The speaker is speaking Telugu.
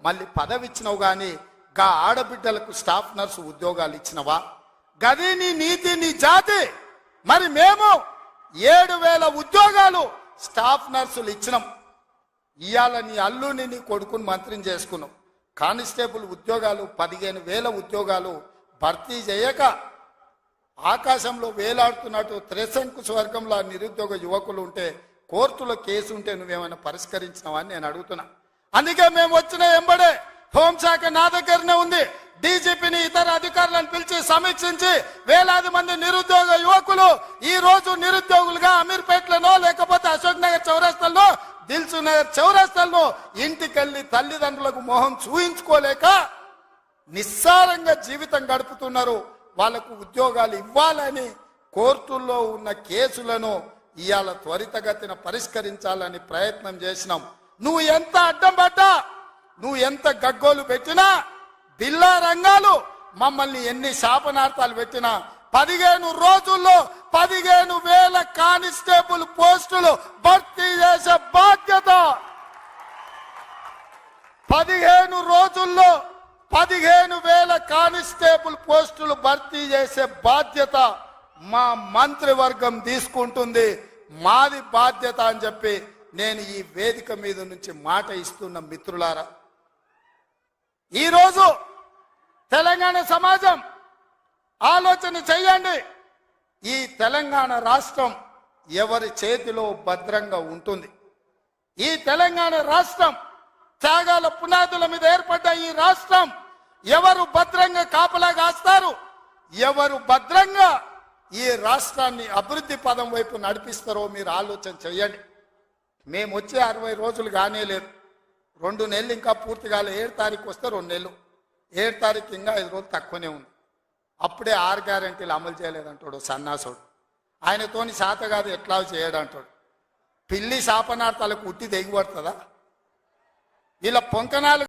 మళ్ళీ పదవి ఇచ్చినావు కానీ గా ఆడబిడ్డలకు స్టాఫ్ నర్సు ఉద్యోగాలు ఇచ్చినవా? గది నీ నీతి, నీ జాతి. మరి మేము 7,000 ఉద్యోగాలు స్టాఫ్ నర్సులు ఇచ్చినాం. ఇవాళ నీ అల్లుని నీ కొడుకుని మంత్రిని చేసుకున్నాం. కానిస్టేబుల్ ఉద్యోగాలు 15,000 ఉద్యోగాలు భర్తీ చేయక ఆకాశంలో వేలాడుతున్నట్టు త్రిశంకు స్వర్గంలో నిరుద్యోగ యువకులు ఉంటే కోర్టులో కేసు ఉంటే నువ్వేమైనా పరిష్కరించినావా అని నేను అడుగుతున్నా. అందుకే మేము వచ్చిన ఎంబడే హోంశాఖ నా దగ్గరనే ఉంది. డీజీపీని ఇతర అధికారులను పిలిచి సమీక్షించి వేలాది మంది నిరుద్యోగ యువకులు ఈ రోజు నిరుద్యోగులుగా అమీర్పేటలో లేకపోతే అశోక్ నగర్ చౌరస్తాల్లో, దిల్సు నగర్ చౌరస్తాల్లో ఇంటికెళ్ళి తల్లిదండ్రులకు మొహం చూయించుకోలేక నిస్సారంగా జీవితం గడుపుతున్నారు. వాళ్లకు ఉద్యోగాలు ఇవ్వాలని కోర్టుల్లో ఉన్న కేసులను ఇవాళ త్వరితగతిన పరిష్కరించాలని ప్రయత్నం చేసినాం. నువ్వు ఎంత అడ్డం పడ్డా, నువ్వు ఎంత గగ్గోలు పెట్టినా, బిల్లా రంగాలు మమ్మల్ని ఎన్ని శాపనార్థాలు పెట్టినా 15 రోజుల్లో 15,000 కానిస్టేబుల్ పోస్టులు భర్తీ చేసే బాధ్యత, 15 రోజుల్లో 15,000 కానిస్టేబుల్ పోస్టులు భర్తీ చేసే బాధ్యత మా మంత్రివర్గం తీసుకుంటుంది. మాది బాధ్యత అని చెప్పి నేను ఈ వేదిక మీద నుంచి మాట ఇస్తున్న మిత్రులారా, ఈరోజు తెలంగాణ సమాజం ఆలోచన చెయ్యండి. ఈ తెలంగాణ రాష్ట్రం ఎవరి చేతిలో భద్రంగా ఉంటుంది? ఈ తెలంగాణ రాష్ట్రం త్యాగాల పునాదుల మీద ఏర్పడ్డ ఈ రాష్ట్రం ఎవరు భద్రంగా కాపలా కాస్తారు? ఎవరు భద్రంగా ఈ రాష్ట్రాన్ని అభివృద్ధి పదం వైపు నడిపిస్తారో మీరు ఆలోచన చెయ్యండి. మేము వచ్చే 60 రోజులు కానే లేదు, 2 నెలలు ఇంకా పూర్తి కాలే. 7 తారీఖు వస్తే 2 నెలలు, 7 తారీఖు ఇంకా 5 రోజులు తక్కువనే ఉంది. అప్పుడే 6 గ్యారెంటీలు అమలు చేయలేదంటాడు సన్నాసుడు. ఆయనతోని శాత కాదు ఎట్లా చేయడంటాడు. పిల్లి శాపనార్థాలకు ఉట్టి దిగిపడుతుందా? ఇలా పొంకనాలు